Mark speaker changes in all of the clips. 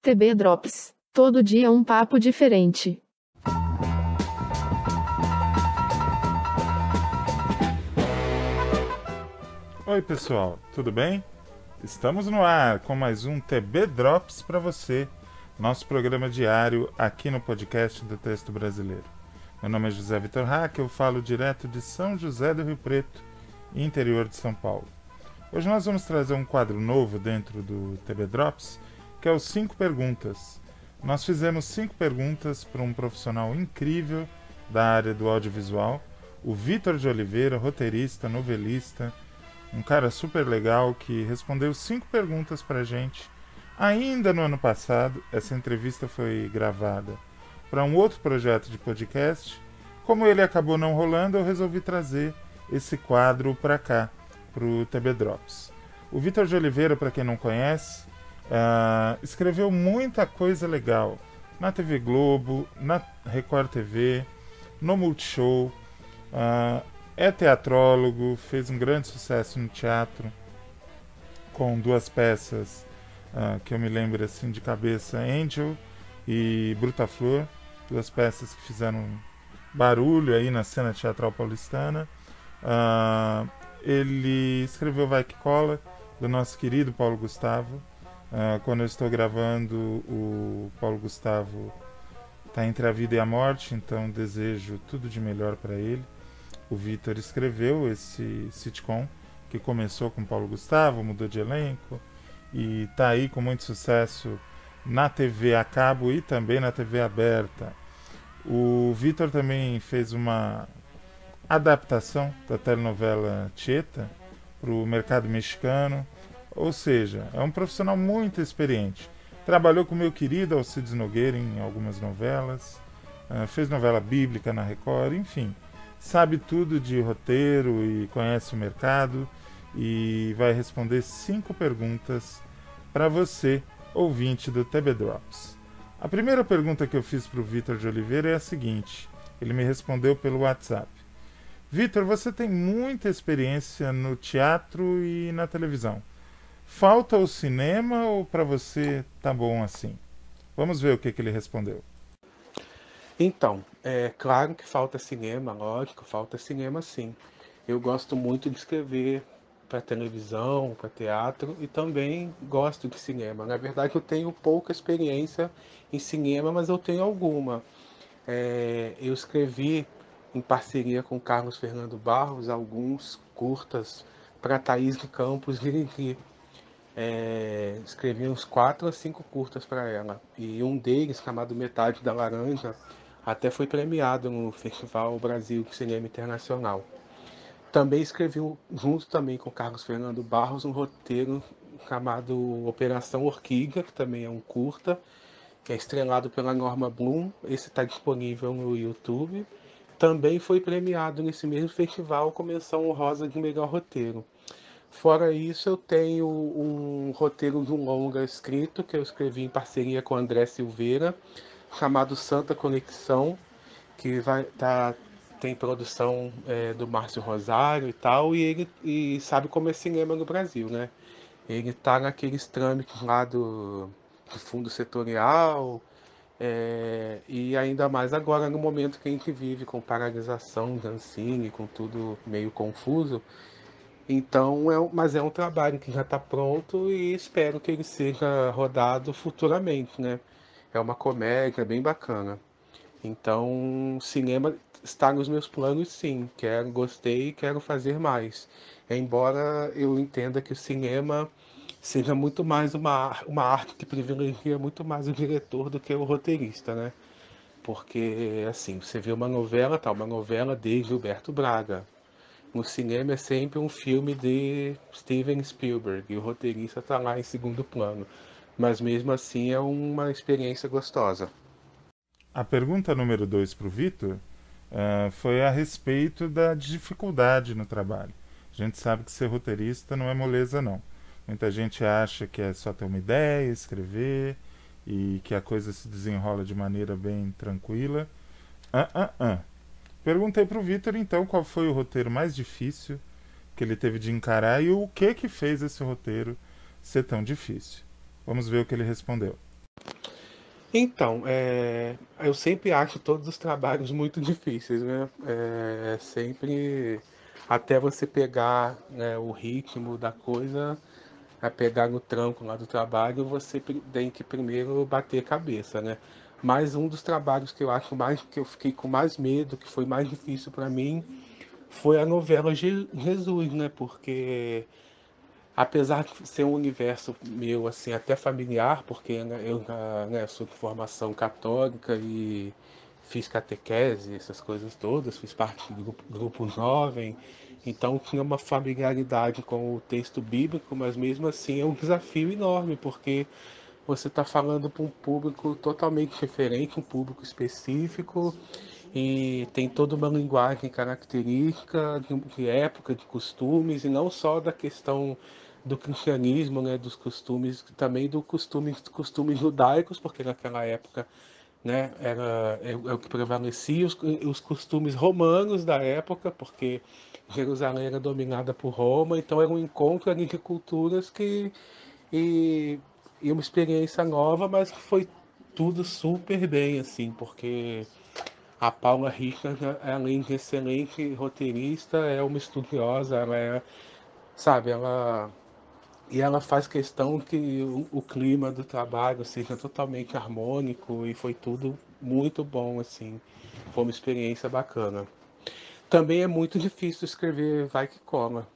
Speaker 1: TB Drops. Todo dia um papo diferente.
Speaker 2: Oi pessoal, tudo bem? Estamos no ar com mais um TB Drops para você, nosso programa diário aqui no podcast do Texto Brasileiro. Meu nome é José Vitor Hack, eu falo direto de São José do Rio Preto, interior de São Paulo. Hoje nós vamos trazer um quadro novo dentro do TB Drops, que é os 5 perguntas. Nós fizemos 5 perguntas para um profissional incrível da área do audiovisual, o Vitor de Oliveira, roteirista, novelista, um cara super legal que respondeu 5 perguntas para a gente ainda no ano passado. Essa entrevista foi gravada para um outro projeto de podcast. Como ele acabou não rolando, eu resolvi trazer esse quadro para cá, para o TB Drops. O Vitor de Oliveira, para quem não conhece, escreveu muita coisa legal na TV Globo, na Record TV, no Multishow, é teatrólogo, fez um grande sucesso no teatro com 2 peças que eu me lembro assim de cabeça, Angel e Bruta Flor, 2 peças que fizeram barulho aí na cena teatral paulistana. Ele escreveu Vai Que Cola, do nosso querido Paulo Gustavo. Quando eu estou gravando, o Paulo Gustavo está entre a vida e a morte, então desejo tudo de melhor para ele. O Vitor escreveu esse sitcom que começou com Paulo Gustavo, mudou de elenco e está aí com muito sucesso na TV a cabo e também na TV aberta. O Vitor também fez uma adaptação da telenovela Tieta para o mercado mexicano, ou seja, é um profissional muito experiente. Trabalhou com o meu querido Alcides Nogueira em algumas novelas, fez novela bíblica na Record, enfim, sabe tudo de roteiro e conhece o mercado e vai responder 5 perguntas para você, ouvinte do TB Drops. A primeira pergunta que eu fiz para o Vitor de Oliveira é a seguinte, ele me respondeu pelo WhatsApp. Vitor, você tem muita experiência no teatro e na televisão. Falta o cinema ou para você tá bom assim? Vamos ver o que ele respondeu.
Speaker 3: Então, é claro que falta cinema, lógico, falta cinema sim. Eu gosto muito de escrever para televisão, para teatro e também gosto de cinema. Na verdade, eu tenho pouca experiência em cinema, mas eu tenho alguma. Eu escrevi em parceria com Carlos Fernando Barros alguns curtas para Thaís de Campos dirigir. Escrevi uns 4 a 5 curtas para ela. E um deles, chamado Metade da Laranja, até foi premiado no Festival Brasil de Cinema Internacional. Também escrevi, junto também com Carlos Fernando Barros, um roteiro chamado Operação Orquídea, que também é um curta, que é estrelado pela Norma Bloom. Esse está disponível no YouTube. Também foi premiado nesse mesmo festival com menção honrosa de melhor roteiro. Fora isso, eu tenho um roteiro de um longa escrito que eu escrevi em parceria com André Silveira, chamado Santa Conexão, que tem produção do Márcio Rosário e tal, e ele sabe como é cinema no Brasil, né? Ele tá naqueles trâmites lá do fundo setorial, e ainda mais agora no momento que a gente vive com paralisação da Ancine, com tudo meio confuso. Então, mas é um trabalho que já está pronto e espero que ele seja rodado futuramente, né? É uma comédia bem bacana. Então, cinema está nos meus planos, sim. Gostei e quero fazer mais. Embora eu entenda que o cinema seja muito mais uma arte que privilegia muito mais o diretor do que o roteirista, né? Porque, assim, você vê uma novela, tá? Uma novela de Gilberto Braga. No cinema é sempre um filme de Steven Spielberg e o roteirista está lá em segundo plano. Mas mesmo assim é uma experiência gostosa.
Speaker 2: A pergunta número 2 para o Vitor foi a respeito da dificuldade no trabalho. A gente sabe que ser roteirista não é moleza, não. Muita gente acha que é só ter uma ideia, escrever e que a coisa se desenrola de maneira bem tranquila. Perguntei para o Vitor, então, qual foi o roteiro mais difícil que ele teve de encarar e o que fez esse roteiro ser tão difícil. Vamos ver o que ele respondeu.
Speaker 3: Então, eu sempre acho todos os trabalhos muito difíceis, né? Sempre até você pegar, né, o ritmo da coisa, a pegar no tranco lá do trabalho, você tem que primeiro bater cabeça, né? Mas um dos trabalhos que eu acho mais, que eu fiquei com mais medo, que foi mais difícil para mim, foi a novela Jesus, né? Porque apesar de ser um universo meu, assim, até familiar, porque né, eu né, sou de formação católica e fiz catequese, essas coisas todas, fiz parte do grupo jovem, então tinha uma familiaridade com o texto bíblico, mas mesmo assim é um desafio enorme, porque você está falando para um público totalmente diferente, um público específico, e tem toda uma linguagem característica de época, de costumes, e não só da questão do cristianismo, né, dos costumes, também costumes judaicos, porque naquela época, né, é o que prevalecia, os costumes romanos da época, porque Jerusalém era dominada por Roma, então era um encontro ali de culturas e, e uma experiência nova, mas que foi tudo super bem, assim, porque a Paula Rickard, além de excelente roteirista, é uma estudiosa, sabe, ela faz questão que o clima do trabalho seja totalmente harmônico e foi tudo muito bom, assim. Foi uma experiência bacana. Também é muito difícil escrever Vai Que Cola,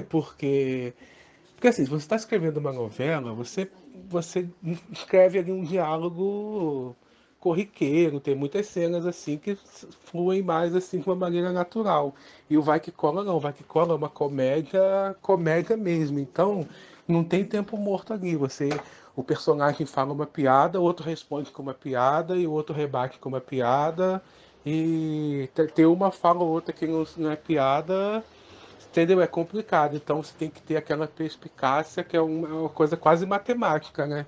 Speaker 3: porque porque assim, se você está escrevendo uma novela, você escreve ali um diálogo corriqueiro, tem muitas cenas assim que fluem mais assim de uma maneira natural. E o Vai Que Cola não, o Vai Que Cola é uma comédia, comédia mesmo. Então, não tem tempo morto ali. O personagem fala uma piada, o outro responde com uma piada e o outro rebate com uma piada. E tem uma fala ou outra que não é piada, entendeu? É complicado, então você tem que ter aquela perspicácia que é uma coisa quase matemática, né?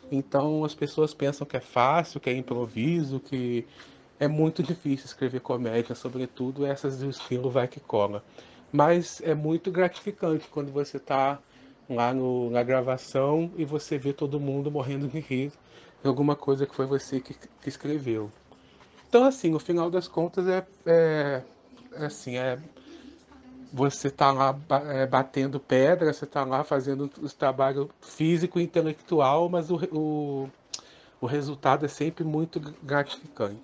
Speaker 3: Então as pessoas pensam que é fácil, que é improviso, que é muito difícil escrever comédia, sobretudo essas do estilo vai que cola. Mas é muito gratificante quando você está lá na gravação e você vê todo mundo morrendo de rir de alguma coisa que foi você que escreveu. Então, assim, no final das contas, assim, você está lá batendo pedra, você está lá fazendo os trabalho físico e intelectual, mas o resultado é sempre muito gratificante.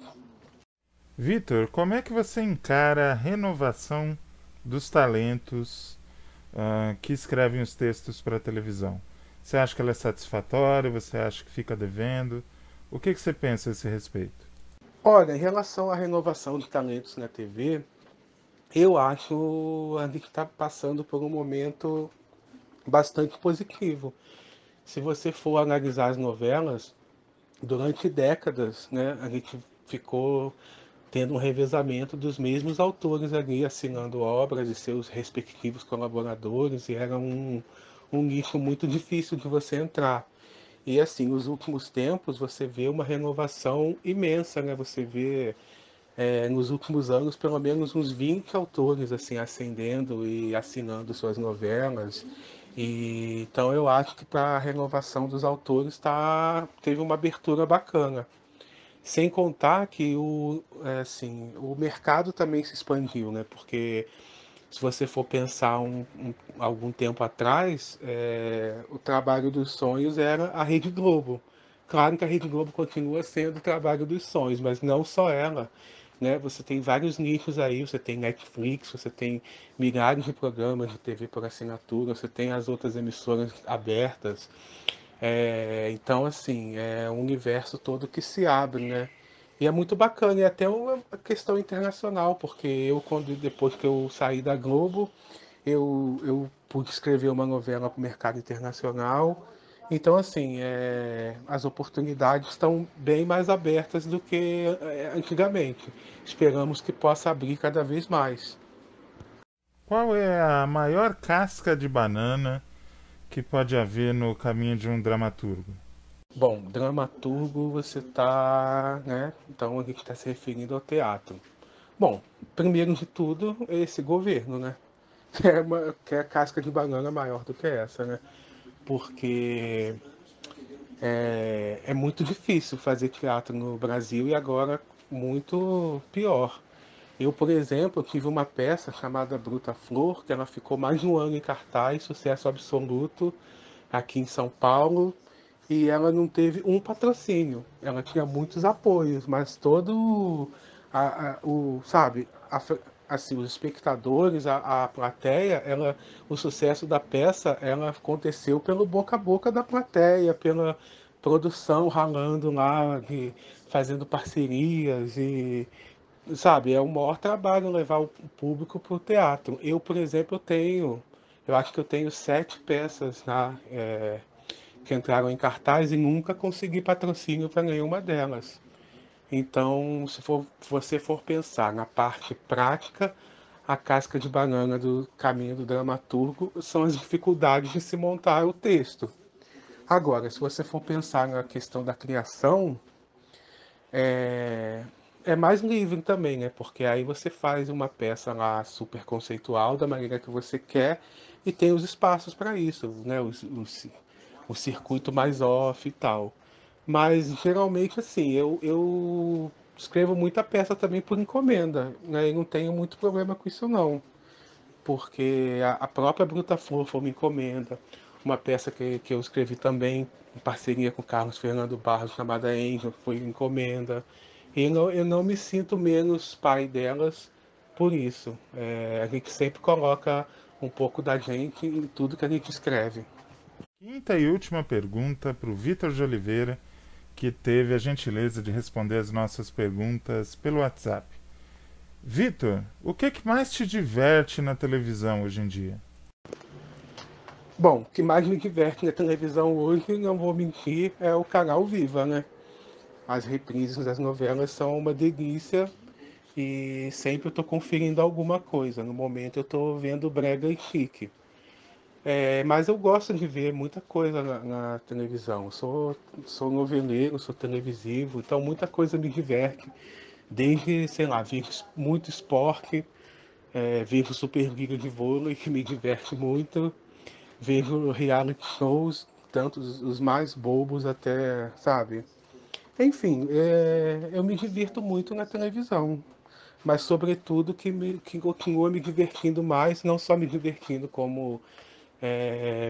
Speaker 2: Vitor, como é que você encara a renovação dos talentos que escrevem os textos para a televisão? Você acha que ela é satisfatória? Você acha que fica devendo? O que você pensa a esse respeito?
Speaker 3: Olha, em relação à renovação de talentos na TV, eu acho a gente está passando por um momento bastante positivo. Se você for analisar as novelas, durante décadas, né, a gente ficou tendo um revezamento dos mesmos autores ali, assinando obras de seus respectivos colaboradores, e era um nicho muito difícil de você entrar. E assim, nos últimos tempos, você vê uma renovação imensa, né? Você vê nos últimos anos pelo menos uns 20 autores assim ascendendo e assinando suas novelas. E então eu acho que para a renovação dos autores teve uma abertura bacana. Sem contar que assim, o mercado também se expandiu, né? Porque se você for pensar algum tempo atrás, o trabalho dos sonhos era a Rede Globo. Claro que a Rede Globo continua sendo o trabalho dos sonhos, mas não só ela. Né? Você tem vários nichos aí, você tem Netflix, você tem milhares de programas de TV por assinatura, você tem as outras emissoras abertas. Então, assim, é um universo todo que se abre, né? E é muito bacana, e até uma questão internacional, porque depois que eu saí da Globo, eu pude escrever uma novela para o mercado internacional. Então, assim, as oportunidades estão bem mais abertas do que antigamente. Esperamos que possa abrir cada vez mais.
Speaker 2: Qual é a maior casca de banana que pode haver no caminho de um dramaturgo?
Speaker 3: Bom, dramaturgo você tá, né? Então a gente está se referindo ao teatro. Bom, primeiro de tudo, esse governo, né? Que é a casca de banana maior do que essa, né? Porque É muito difícil fazer teatro no Brasil e agora muito pior. Eu, por exemplo, tive uma peça chamada Bruta Flor, que ela ficou mais de um ano em cartaz, sucesso absoluto aqui em São Paulo, e ela não teve um patrocínio. Ela tinha muitos apoios, mas todo sabe, assim, os espectadores, a plateia, o sucesso da peça, ela aconteceu pelo boca a boca da plateia, pela produção ralando lá, fazendo parcerias e sabe, é o maior trabalho levar o público para o teatro. Eu, por exemplo, eu acho que eu tenho 7 peças que entraram em cartaz e nunca consegui patrocínio para nenhuma delas. Então, se você for pensar na parte prática, a casca de banana do caminho do dramaturgo são as dificuldades de se montar o texto. Agora, se você for pensar na questão da criação, é, é mais livre também, né? Porque aí você faz uma peça lá super conceitual da maneira que você quer e tem os espaços para isso, né? O circuito mais off e tal. Mas geralmente assim, eu escrevo muita peça também por encomenda, né? E não tenho muito problema com isso não, porque a própria Bruta Flor foi uma encomenda, uma peça que eu escrevi também em parceria com Carlos Fernando Barros, chamada Angel, foi encomenda. E eu não me sinto menos pai delas por isso. A gente sempre coloca um pouco da gente em tudo que a gente escreve.
Speaker 2: Quinta e última pergunta para o Vitor de Oliveira, que teve a gentileza de responder as nossas perguntas pelo WhatsApp. Vitor, o que mais te diverte na televisão hoje em dia?
Speaker 3: Bom, o que mais me diverte na televisão hoje, não vou mentir, é o canal Viva, né? As reprises das novelas são uma delícia e sempre eu tô conferindo alguma coisa. No momento eu tô vendo Brega e Chique. Mas eu gosto de ver muita coisa na televisão. Sou noveleiro, sou televisivo, então muita coisa me diverte. Desde, sei lá, ver muito esporte, vejo Superliga de vôlei, que me diverte muito. Vejo reality shows, tanto os mais bobos até, sabe? Enfim, eu me divirto muito na televisão, mas sobretudo que continua me divertindo mais, não só me divertindo, como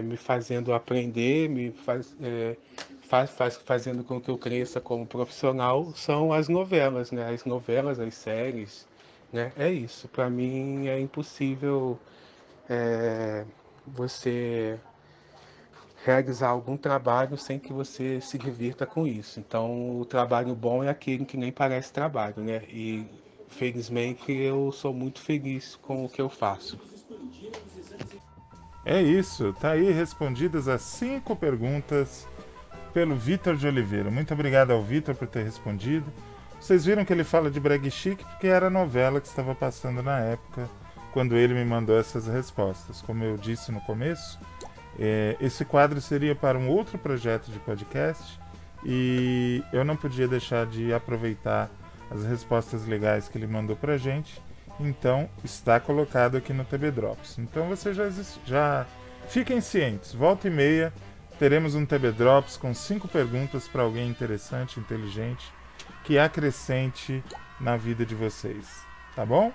Speaker 3: me fazendo aprender, fazendo com que eu cresça como profissional, são as novelas, né? As novelas, as séries, né? É isso. Para mim é impossível você realizar algum trabalho sem que você se divirta com isso. Então, o trabalho bom é aquele que nem parece trabalho, né? E felizmente eu sou muito feliz com o que eu faço.
Speaker 2: É isso, tá aí respondidas as 5 perguntas pelo Vitor de Oliveira. Muito obrigado ao Vitor por ter respondido. Vocês viram que ele fala de Brega e Chique porque era a novela que estava passando na época, quando ele me mandou essas respostas. Como eu disse no começo, esse quadro seria para um outro projeto de podcast e eu não podia deixar de aproveitar as respostas legais que ele mandou pra gente. Então está colocado aqui no TB Drops. Então vocês já fiquem cientes, volta e meia teremos um TB Drops com 5 perguntas para alguém interessante, inteligente, que acrescente na vida de vocês. Tá bom?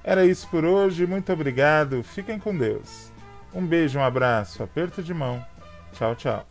Speaker 2: Era isso por hoje, muito obrigado, fiquem com Deus. Um beijo, um abraço, aperto de mão. Tchau, tchau.